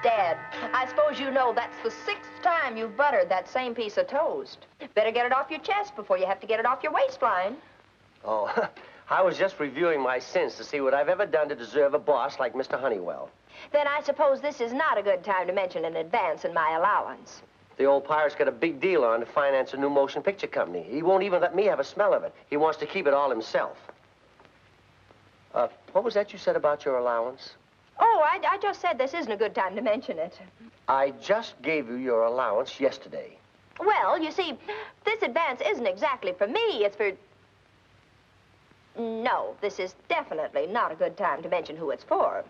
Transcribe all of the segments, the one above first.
Dad, I suppose you know that's the 6th time you've buttered that same piece of toast. Better get it off your chest before you have to get it off your waistline. Oh, I was just reviewing my sins to see what I've ever done to deserve a boss like Mr. Honeywell. Then I suppose this is not a good time to mention an advance in my allowance. The old pirate's got a big deal on to finance a new motion picture company. He won't even let me have a smell of it. He wants to keep it all himself. What was that you said about your allowance? Oh, I just said this isn't a good time to mention it. I just gave you your allowance yesterday. Well, you see, this advance isn't exactly for me. It's for... No, this is definitely not a good time to mention who it's for.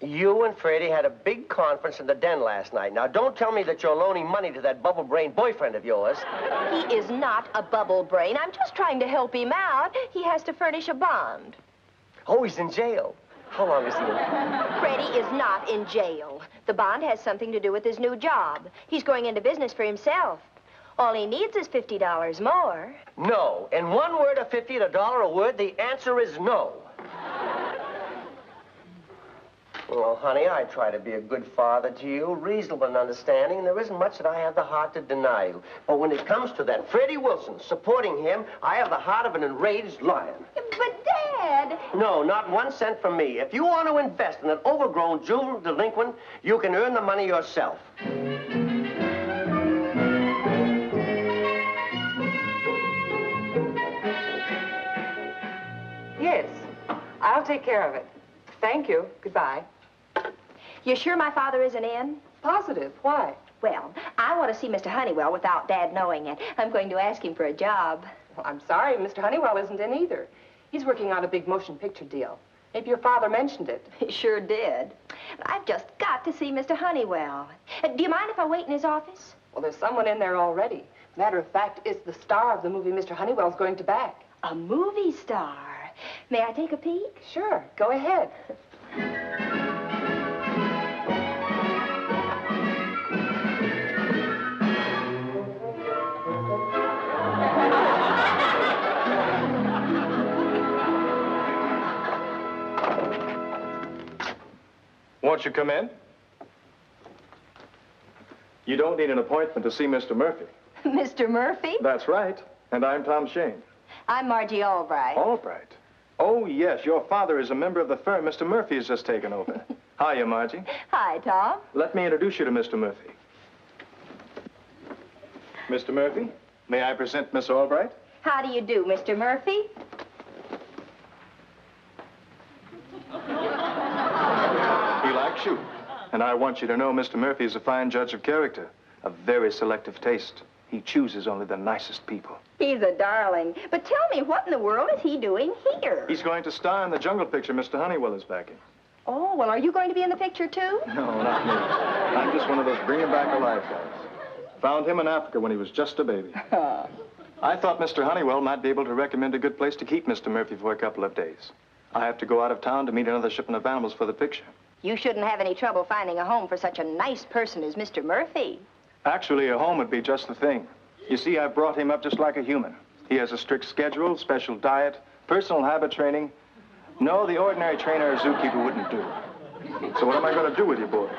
You and Freddie had a big conference in the den last night. Now, don't tell me that you're loaning money to that bubble-brained boyfriend of yours. He is not a bubble brain. I'm just trying to help him out. He has to furnish a bond. Oh, he's in jail. How long is he in? Freddie is not in jail. The bond has something to do with his new job. He's going into business for himself. All he needs is $50 more. No. In one word of 50 and $1 a word, the answer is no. Well, honey, I try to be a good father to you, reasonable and understanding, and there isn't much that I have the heart to deny you. But when it comes to that Freddie Wilson, supporting him, I have the heart of an enraged lion. But, Dad... No, not 1 cent from me. If you want to invest in an overgrown juvenile delinquent, you can earn the money yourself. Yes, I'll take care of it. Thank you. Goodbye. You sure my father isn't in? Positive. Why? Well, I want to see Mr. Honeywell without Dad knowing it. I'm going to ask him for a job. Well, I'm sorry, Mr. Honeywell isn't in either. He's working on a big motion picture deal. Maybe your father mentioned it. He sure did. I've just got to see Mr. Honeywell. Do you mind if I wait in his office? Well, there's someone in there already. Matter of fact, it's the star of the movie Mr. Honeywell's going to back. A movie star? May I take a peek? Sure. Go ahead. Won't you come in? You don't need an appointment to see Mr. Murphy. Mr. Murphy? That's right. And I'm Tom Shane. I'm Margie Albright. Albright? Oh, yes. Your father is a member of the firm Mr. Murphy has just taken over. Hiya, Margie. Hi, Tom. Let me introduce you to Mr. Murphy. Mr. Murphy, may I present Miss Albright? How do you do, Mr. Murphy? He likes you. And I want you to know Mr. Murphy is a fine judge of character, a very selective taste. He chooses only the nicest people. He's a darling. But tell me, what in the world is he doing here? He's going to star in the jungle picture Mr. Honeywell is backing. Oh, well, are you going to be in the picture, too? No, not me. I'm just one of those bring him back alive guys. Found him in Africa when he was just a baby. I thought Mr. Honeywell might be able to recommend a good place to keep Mr. Murphy for a couple of days. I have to go out of town to meet another shipment of animals for the picture. You shouldn't have any trouble finding a home for such a nice person as Mr. Murphy. Actually, a home would be just the thing. You see, I've brought him up just like a human. He has a strict schedule, special diet, personal habit training. No, the ordinary trainer or zookeeper wouldn't do. So what am I going to do with you, boy?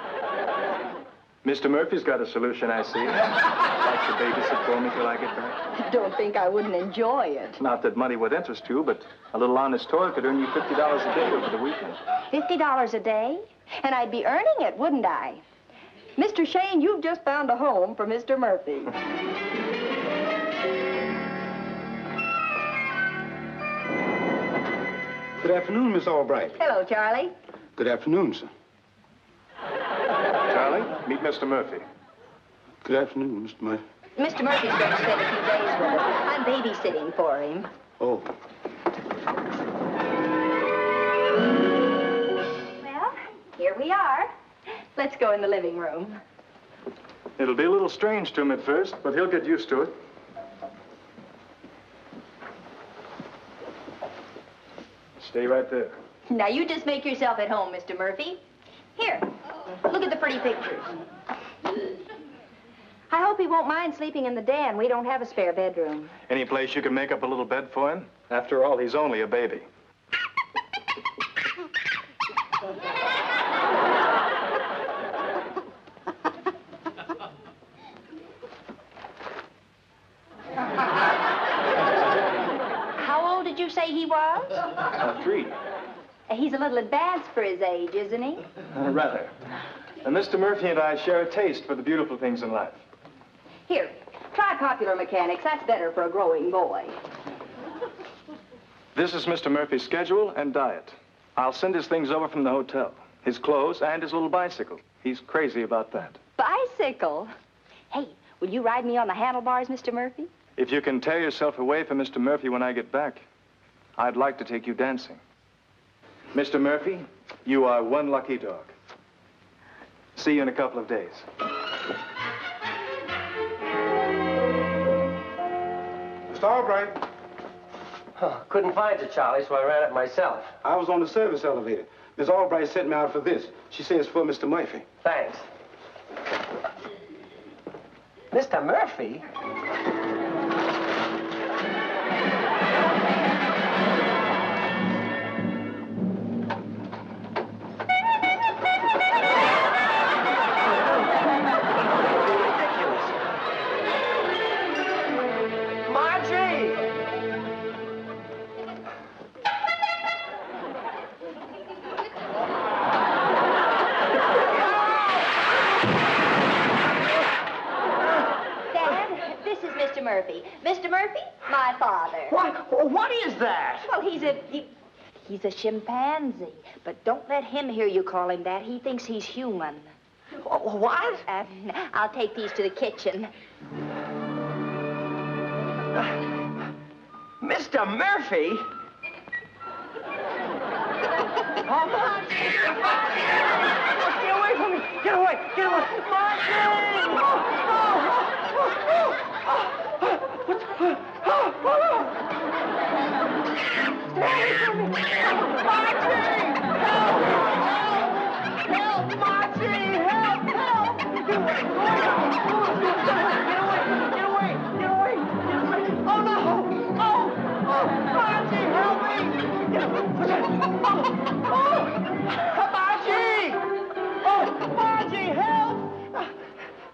Mr. Murphy's got a solution, I see. Like to babysit for me till I get back. Don't think I wouldn't enjoy it. Not that money would interest you, but a little honest toil could earn you $50 a day over the weekend. $50 a day? And I'd be earning it, wouldn't I? Mr. Shane, you've just found a home for Mr. Murphy. Good afternoon, Miss Albright. Hello, Charlie. Good afternoon, sir. Charlie, meet Mr. Murphy. Good afternoon, Mr. Murphy. Mr. Murphy's going to spend a few days with us. I'm babysitting for him. Oh. Well, here we are. Let's go in the living room. It'll be a little strange to him at first, but he'll get used to it. Stay right there. Now, you just make yourself at home, Mr. Murphy. Here, look at the pretty pictures. I hope he won't mind sleeping in the den. We don't have a spare bedroom. Any place you can make up a little bed for him? After all, he's only a baby. you say he was? 3. He's a little advanced for his age, isn't he? Rather. Mr. Murphy and I share a taste for the beautiful things in life. Here, try popular mechanics. That's better for a growing boy. This is Mr. Murphy's schedule and diet. I'll send his things over from the hotel. His clothes and his little bicycle. He's crazy about that. Bicycle? Hey, will you ride me on the handlebars, Mr. Murphy? If you can tear yourself away from Mr. Murphy when I get back, I'd like to take you dancing. Mr. Murphy, you are one lucky dog. See you in a couple of days. Mr. Albright, Couldn't find you, Charlie, so I ran it myself. I was on the service elevator. Miss Albright sent me out for this. She says it's for Mr. Murphy. Thanks. Mr. Murphy? Ridiculous. Margie! Mr. Murphy. Mr. Murphy, my father. What is that? Well, he's a chimpanzee. But don't let him hear you call him that. He thinks he's human. What? I'll take these to the kitchen. Mr. Murphy? Oh, Margie! Get away from me! Get away! Get away! Margie!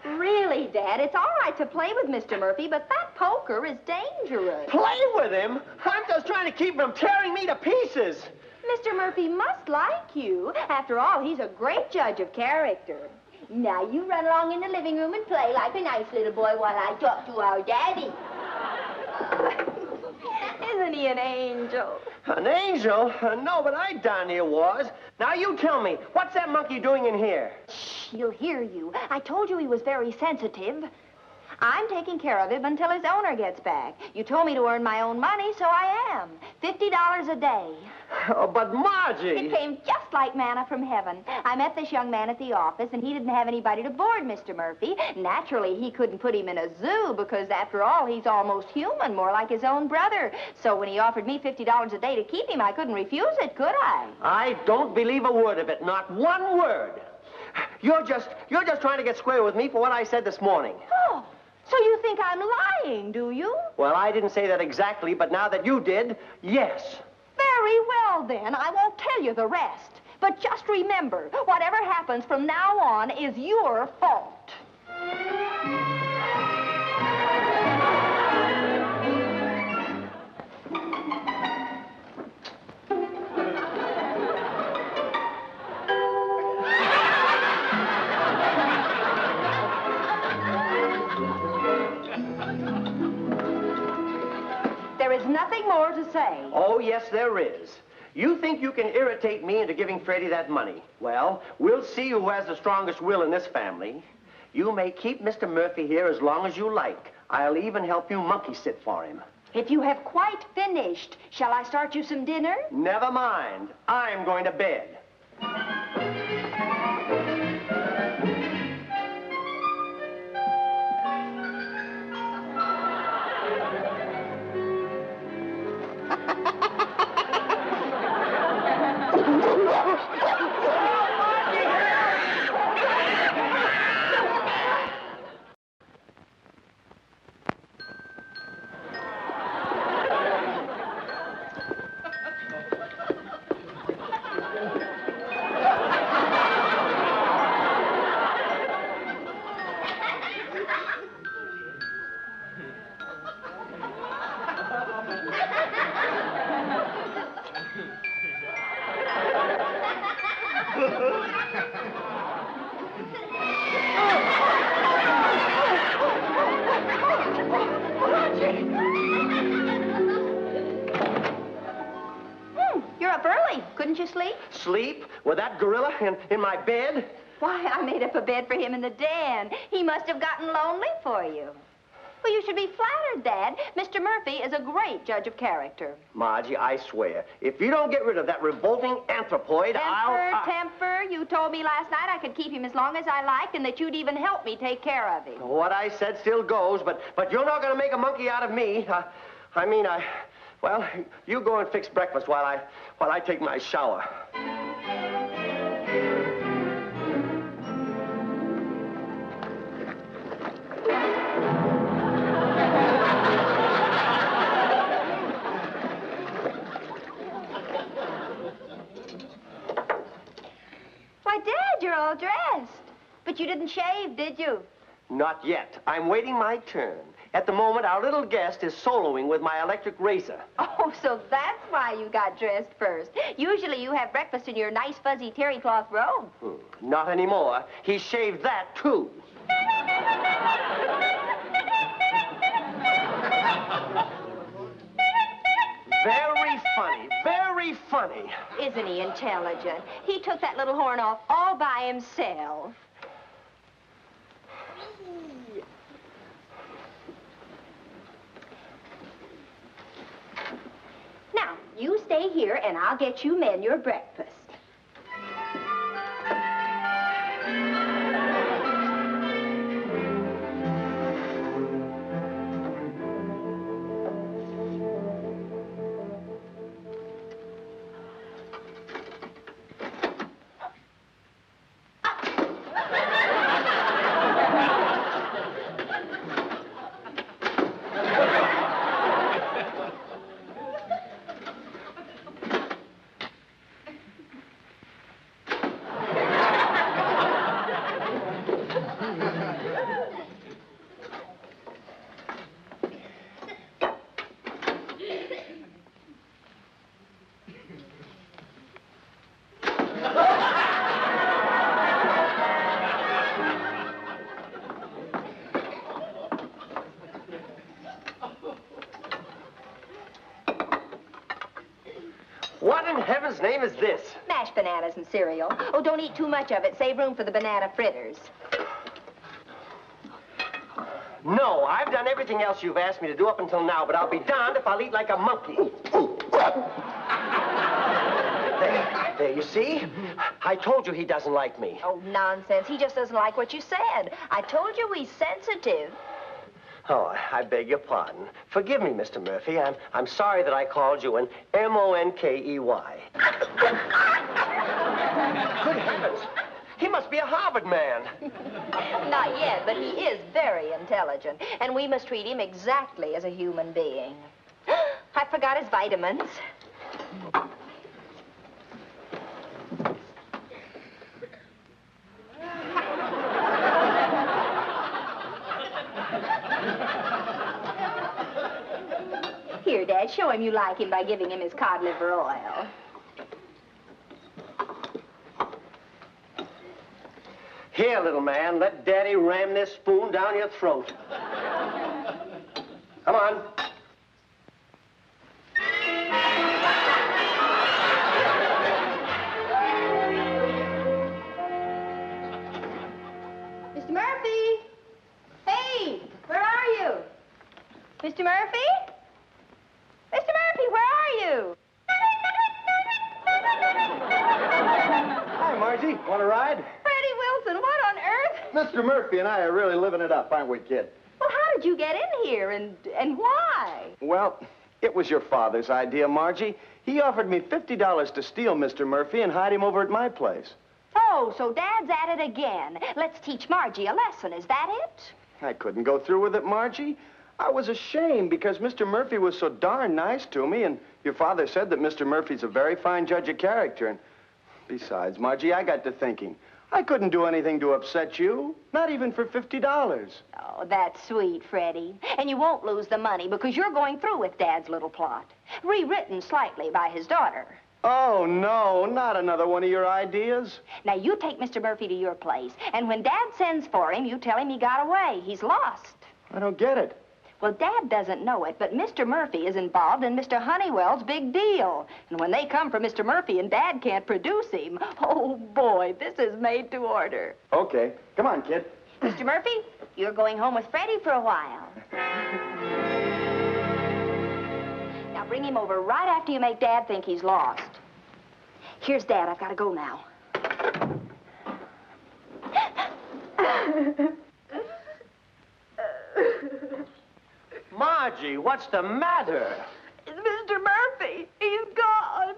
Really, Dad, it's all right to play with Mr. Murphy, but that poker is dangerous. Play with him? I'm just trying to keep him from tearing me to pieces. Mr. Murphy must like you. After all, he's a great judge of character. Now, you run along in the living room and play like a nice little boy while I talk to our daddy. Isn't he an angel? An angel? No, but I darn near was. Now, you tell me, what's that monkey doing in here? Shh, he'll hear you. I told you he was very sensitive. I'm taking care of him until his owner gets back. You told me to earn my own money, so I am. $50 a day. Oh, but Margie! It came just like manna from heaven. I met this young man at the office, and he didn't have anybody to board Mr. Murphy. Naturally, he couldn't put him in a zoo because, after all, he's almost human, more like his own brother. So when he offered me $50 a day to keep him, I couldn't refuse it, could I? I don't believe a word of it, not one word. You're just trying to get square with me for what I said this morning. Oh, so you think I'm lying, do you? Well, I didn't say that exactly, but now that you did, yes. Very well, then. I won't tell you the rest. But just remember, whatever happens from now on is your fault. There is nothing more to say. Oh, yes, there is. You think you can irritate me into giving Freddie that money. Well, we'll see who has the strongest will in this family. You may keep Mr. Murphy here as long as you like. I'll even help you monkey sit for him. If you have quite finished, shall I start you some dinner? Never mind. I'm going to bed. You're up early. Couldn't you sleep? Sleep? With that gorilla in my bed? Why, I made up a bed for him in the den. He must have gotten lonely for you. Well, you should be flattered, Dad. Mr. Murphy is a great judge of character. Margie, I swear, if you don't get rid of that revolting anthropoid, Temper. You told me last night I could keep him as long as I liked and that you'd even help me take care of him. What I said still goes, but you're not going to make a monkey out of me. Well, you go and fix breakfast while I take my shower. Why, Dad, you're all dressed. But you didn't shave, did you? Not yet. I'm waiting my turn. At the moment, our little guest is soloing with my electric razor. Oh, so that's why you got dressed first. Usually you have breakfast in your nice, fuzzy terry cloth robe. Not anymore. He shaved that, too. Very funny. Very funny. Isn't he intelligent? He took that little horn off all by himself. Now, you stay here and I'll get you men your breakfast. What in heaven's name is this? Mashed bananas and cereal. Oh, don't eat too much of it. Save room for the banana fritters. No, I've done everything else you've asked me to do up until now, but I'll be darned if I'll eat like a monkey. There, you see? I told you he doesn't like me. Oh, nonsense. He just doesn't like what you said. I told you he's sensitive. Oh, I beg your pardon. Forgive me, Mr. Murphy. I'm sorry that I called you an M-O-N-K-E-Y. Good heavens. He must be a Harvard man. Not yet, but he is very intelligent, and we must treat him exactly as a human being. I forgot his vitamins. Here, Dad, show him you like him by giving him his cod liver oil. Here, little man, let Daddy ram this spoon down your throat. Come on. Mr. Murphy! Hey, where are you? Mr. Murphy? Mr. Murphy, where are you? Hi, Margie. Want a ride? Freddie Wilson, what on earth? Mr. Murphy and I are really living it up, aren't we, kid? Well, how did you get in here, and why? Well, it was your father's idea, Margie. He offered me $50 to steal Mr. Murphy and hide him over at my place. Oh, so Dad's at it again. Let's teach Margie a lesson. Is that it? I couldn't go through with it, Margie. I was ashamed because Mr. Murphy was so darn nice to me, and your father said that Mr. Murphy's a very fine judge of character. And besides, Margie, I got to thinking, I couldn't do anything to upset you, not even for $50. Oh, that's sweet, Freddie. And you won't lose the money because you're going through with Dad's little plot, rewritten slightly by his daughter. Oh, no, not another one of your ideas. Now, you take Mr. Murphy to your place, and when Dad sends for him, you tell him he got away. He's lost. I don't get it. Well, Dad doesn't know it, but Mr. Murphy is involved in Mr. Honeywell's big deal. And when they come for Mr. Murphy and Dad can't produce him, oh, boy, this is made to order. Okay. Come on, kid. Mr. Murphy, you're going home with Freddie for a while. Now, bring him over right after you make Dad think he's lost. Here's Dad. I've got to go now. Margie, what's the matter? It's Mr. Murphy. He's gone.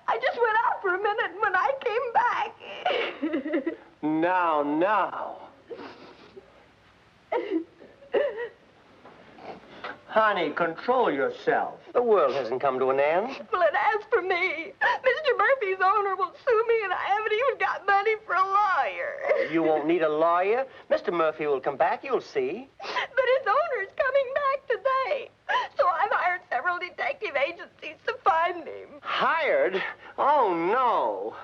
I just went out for a minute, and when I came back... Now. Honey, control yourself. The world hasn't come to an end. Well, it has for me. Mr. Murphy's owner will sue me, and I haven't even got money for a lawyer. You won't need a lawyer. Mr. Murphy will come back, you'll see. But his owner's coming back today. So I've hired several detective agencies to find him. Hired? Oh, no.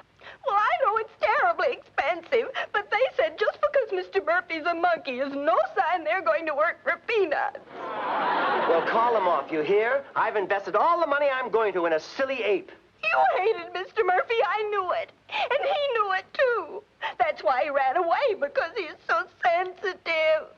Well, I know it's terribly expensive, but they said just because Mr. Murphy's a monkey is no sign they're going to work for peanuts. Well, call him off, you hear? I've invested all the money I'm going to in a silly ape. You hated Mr. Murphy, I knew it. And he knew it, too. That's why he ran away, because he's so sensitive.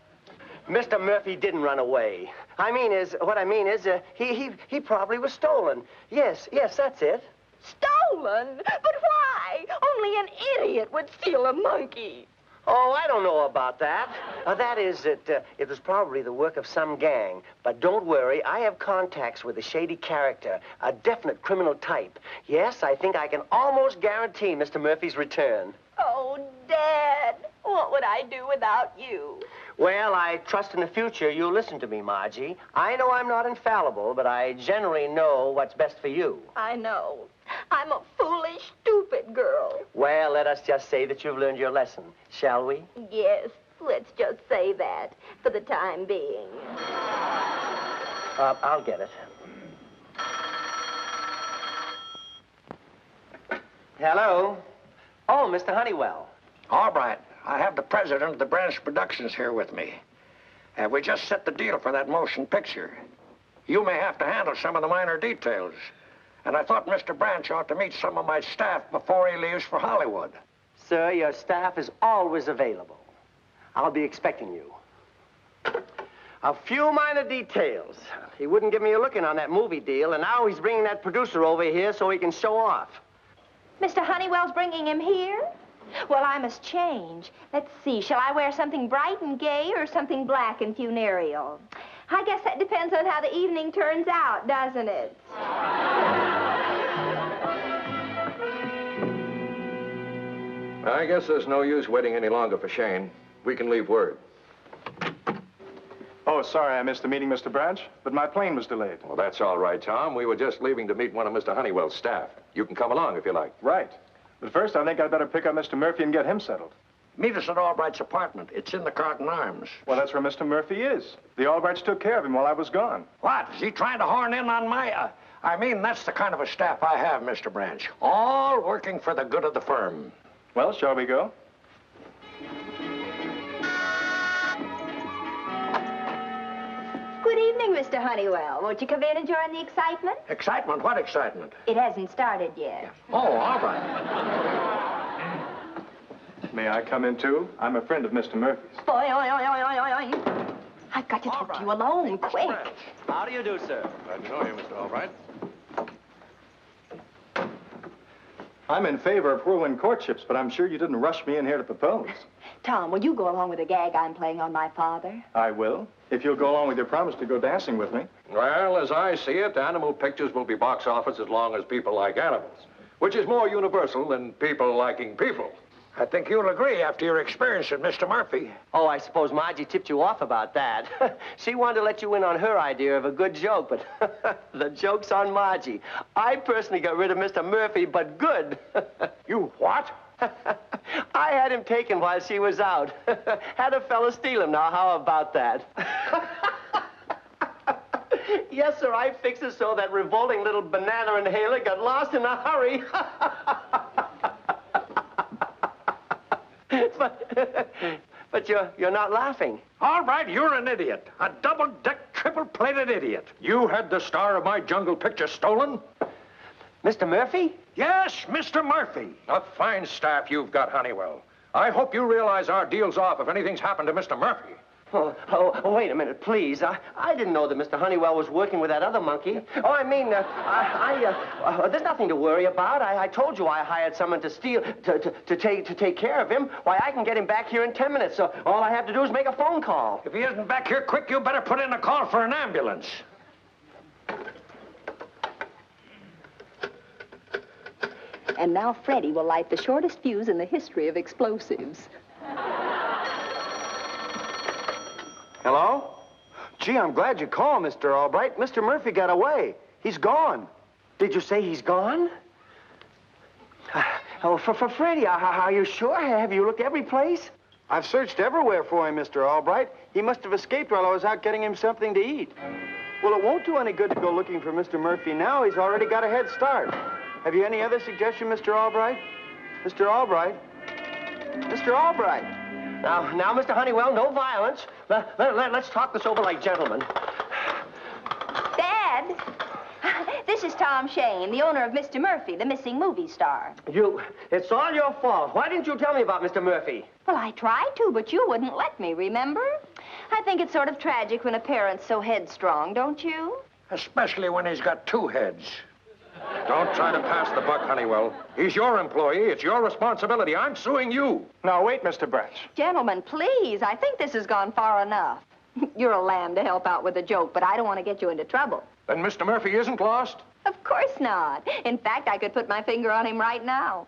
Mr. Murphy didn't run away. What I mean is, he probably was stolen. Yes, that's it. Stolen? But why? Only an idiot would steal a monkey. Oh, I don't know about that. It was probably the work of some gang. But don't worry, I have contacts with a shady character, a definite criminal type. Yes, I think I can almost guarantee Mr. Murphy's return. Oh, Dad, what would I do without you? Well, I trust in the future you'll listen to me, Margie. I know I'm not infallible, but I generally know what's best for you. I know. I'm a foolish, stupid girl. Well, let us just say that you've learned your lesson, shall we? Yes, let's just say that for the time being. I'll get it. Hello? Oh, Mr. Honeywell. All right. I have the president of the Branch Productions here with me. We just set the deal for that motion picture. You may have to handle some of the minor details. And I thought Mr. Branch ought to meet some of my staff before he leaves for Hollywood. Sir, your staff is always available. I'll be expecting you. A few minor details. He wouldn't give me a look in on that movie deal, and now he's bringing that producer over here so he can show off. Mr. Honeywell's bringing him here? Well, I must change. Let's see. Shall I wear something bright and gay or something black and funereal? I guess that depends on how the evening turns out, doesn't it? I guess there's no use waiting any longer for Shane. We can leave word. Oh, sorry I missed the meeting, Mr. Branch, but my plane was delayed. Well, that's all right, Tom. We were just leaving to meet one of Mr. Honeywell's staff. You can come along if you like. Right. But first, I think I'd better pick up Mr. Murphy and get him settled. Meet us at Albright's apartment. It's in the Carlton Arms. Well, that's where Mr. Murphy is. The Albrights took care of him while I was gone. What? Is he trying to horn in on my... that's the kind of a staff I have, Mr. Branch. All working for the good of the firm. Well, shall we go? Good evening, Mr. Honeywell. Won't you come in and join the excitement? Excitement? What excitement? It hasn't started yet. Oh, all right. May I come in, too? I'm a friend of Mr. Murphy's. Oi, oi, oi, oi, oi, oi. I've got to talk to you alone, quick. How do you do, sir? Glad to know you, Mr. Albright. I'm in favor of whirlwind courtships, but I'm sure you didn't rush me in here to propose. Tom, will you go along with the gag I'm playing on my father? I will, if you'll go along with your promise to go dancing with me. Well, as I see it, animal pictures will be box office as long as people like animals, which is more universal than people liking people. I think you'll agree after your experience with Mr. Murphy. Oh, I suppose Margie tipped you off about that. She wanted to let you in on her idea of a good joke, but the joke's on Margie. I personally got rid of Mr. Murphy, but good. You what? I had him taken while she was out. Had a fella steal him. Now, how about that? Yes, sir, I fixed it so that revolting little banana inhaler got lost in a hurry. But you're not laughing. All right, you're an idiot. A double-deck, triple-plated idiot. You had the star of my jungle picture stolen? Mr. Murphy? Yes, Mr. Murphy. A fine staff you've got, Honeywell. I hope you realize our deal's off if anything's happened to Mr. Murphy. Oh, wait a minute, please. I didn't know that Mr. Honeywell was working with that other monkey. Oh, I mean, there's nothing to worry about. I told you I hired someone to take care of him. Why, I can get him back here in 10 minutes, so all I have to do is make a phone call. If he isn't back here quick, you better put in a call for an ambulance. And now Freddie will light the shortest fuse in the history of explosives. Hello? Gee, I'm glad you called, Mr. Albright. Mr. Murphy got away. He's gone. Did you say he's gone? For Freddie, are you sure? Have you looked every place? I've searched everywhere for him, Mr. Albright. He must have escaped while I was out getting him something to eat. Well, it won't do any good to go looking for Mr. Murphy now. He's already got a head start. Have you any other suggestion, Mr. Albright? Mr. Albright? Mr. Albright? Now, Mr. Honeywell, no violence. Let's talk this over like gentlemen. Dad, this is Tom Shane, the owner of Mr. Murphy, the missing movie star. It's all your fault. Why didn't you tell me about Mr. Murphy? Well, I tried to, but you wouldn't let me, remember? I think it's sort of tragic when a parent's so headstrong, don't you? Especially when he's got two heads. Don't try to pass the buck, Honeywell. He's your employee. It's your responsibility. I'm suing you. Now, wait, Mr. Branch. Gentlemen, please, I think this has gone far enough. You're a lamb to help out with a joke, but I don't want to get you into trouble. Then Mr. Murphy isn't lost? Of course not. In fact, I could put my finger on him right now.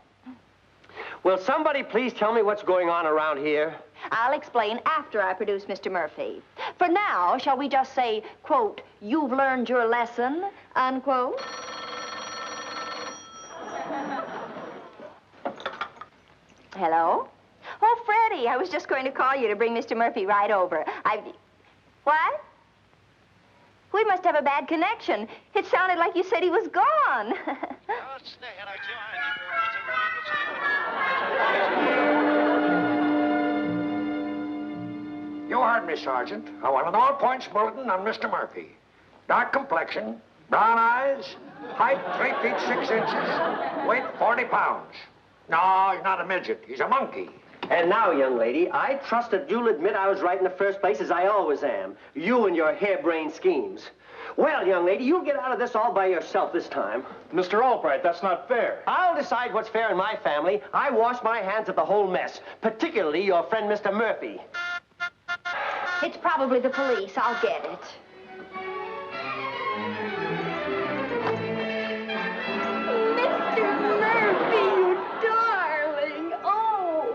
Will somebody please tell me what's going on around here? I'll explain after I produce Mr. Murphy. For now, shall we just say, quote, "You've learned your lesson," unquote? Hello? Oh, Freddie, I was just going to call you to bring Mr. Murphy right over. What? We must have a bad connection. It sounded like you said he was gone. You heard me, Sergeant. I want an all-points bulletin on Mr. Murphy. Dark complexion, brown eyes, height 3 feet 6 inches, weight 40 pounds. No, he's not a midget. He's a monkey. And now, young lady, I trust that you'll admit I was right in the first place, as I always am. You and your harebrained schemes. Well, young lady, you'll get out of this all by yourself this time. Mr. Albright, that's not fair. I'll decide what's fair in my family. I wash my hands of the whole mess, particularly your friend, Mr. Murphy. It's probably the police. I'll get it. Mr. Murphy, you darling. Oh.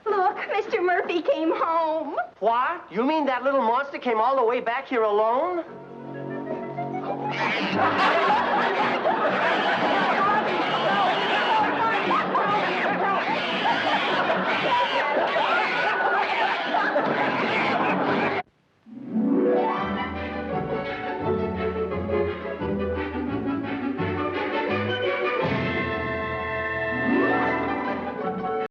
Look, Mr. Murphy came home. What? You mean that little monster came all the way back here alone?